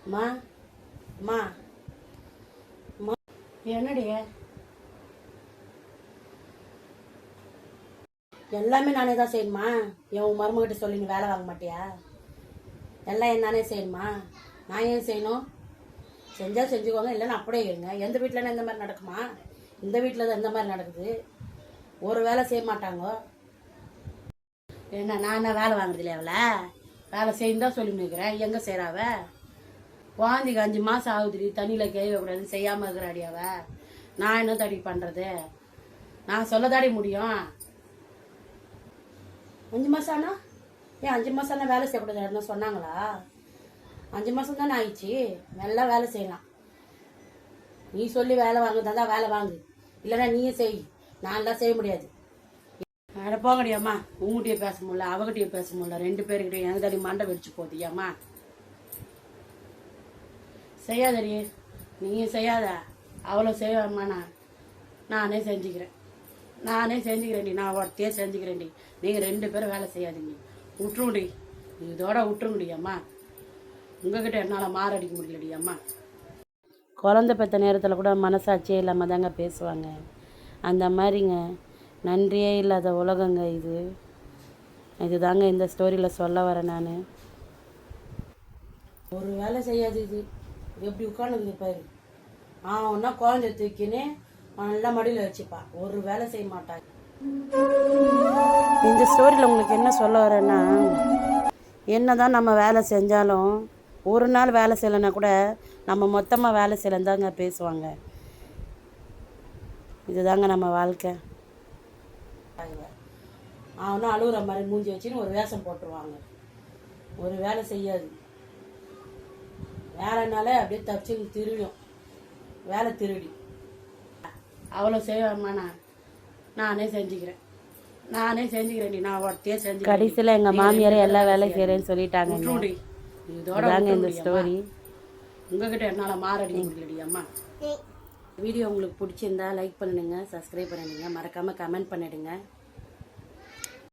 அம்மா அம்மா அம்மா என்னடி எல்லாமே நானே தான் செய்யணுமா? என் மருமகிட்ட சொல்லி நீ வேலை வாங்க மாட்டியா? எல்லாம் என்னானே செய்யணுமா? நான் ஏன் செய்யணும்? செஞ்சால் செஞ்சுக்கோங்க, இல்லைன்னா அப்படியே இருங்க. எந்த வீட்டிலன்னா இந்த மாதிரி நடக்குமா? இந்த வீட்டில் தான் இந்த மாதிரி நடக்குது. ஒரு வேலை செய்ய மாட்டாங்க. என்ன நான் என்ன வேலை வாங்குறது இல்லையா? அவளை வேலை செய்யணும் தான் சொல்லி நிற்கிறேன். எங்கே செய்கிறாவ? குழந்தைக்கு 5 மாதம் ஆகுதுடி, தண்ணியில் கேட்கக்கூடாது, செய்யாமல் இருக்கிறாடி அவ. நான் என்ன தடி பண்ணுறது? நான் சொல்ல தாடி முடியும். 5 மாதம் ஆனா ஏன் 5 மாதம் ஆனால் வேலை செய்யக்கூடாது யாருன்னா சொன்னாங்களா? 5 மாதம் தானே ஆயிடுச்சு, நல்லா வேலை செய்யலாம். நீ சொல்லி வேலை வாங்குறதா வேலை வாங்கு, இல்லைன்னா நீயே செய். நான்லாம் செய்ய முடியாது. அட போங்கடியாம்மா, உங்ககிட்டயே பேச முடியல, அவகிட்டயே பேச முடியல, 2 பேருக்கிட்டே எனக்கு தடி மண்டை வெடிச்சு போகுது. ஏம்மா செய்யாதடி, நீயும் செய்யாத, அவ்வளோ செய்வாம்மாண்ணா. நானே செஞ்சுக்கிறேன்டி, நான் ஒருத்தையே செஞ்சுக்கிறேன்டி. நீங்கள் 2 பேரும் வேலை செய்யாதீங்க, விட்டுருங்கடி, இதோட விட்டுருங்கடி. அம்மா உங்ககிட்ட என்னால் மாரடிக்க முடியலடி. அம்மா குழந்தை பெற்ற நேரத்தில் கூட மனசாட்சியே இல்லாமல் தாங்க பேசுவாங்க. அந்த மாதிரிங்க நன்றியே இல்லாத உலகங்க இதுதாங்க இந்த ஸ்டோரியில் சொல்ல வரேன் நான். ஒரு வேலை செய்யாது இது எப்படி உட்காந்துக்குது பாரு. ஒன்றா குழந்தை தூக்கின்னு நல்லா மடியில் வச்சுப்பா, ஒரு வேலை செய்ய மாட்டாங்க. இந்த ஸ்டோரியில் உங்களுக்கு என்ன சொல்ல வரேன்னா, என்னதான் நம்ம வேலை செஞ்சாலும் ஒரு நாள் வேலை செய்யலைன்னா கூட நம்ம மொத்தமாக வேலை செய்யலன்னு தாங்க பேசுவாங்க. இதுதாங்க நம்ம வாழ்க்கை. அவனும் அழுகுற மாதிரி மூஞ்சி வச்சுன்னு ஒரு வேஷம் போட்டுருவாங்க. ஒரு வேலை செய்யாது. வேலைனாலே அப்படியே தப்பிச்சு திருடும். வேலை திருடி அவ்வளோ செய்வாம்மா. நானே செஞ்சுக்கிறேன்டி, நான் ஒருத்தையே செஞ்சு. கடைசியில் எங்கள் மாமியாரே எல்லா வேலையும் செய்கிறேன்னு சொல்லிட்டாங்க. இதோட இந்த ஸ்டோரி. உங்ககிட்ட என்னால் மாரடிக்க முடியலடி. அம்மா வீடியோ உங்களுக்கு பிடிச்சிருந்தா லைக் பண்ணிடுங்க, சப்ஸ்கிரைப் பண்ணிடுங்க, மறக்காமல் கமெண்ட் பண்ணிடுங்க.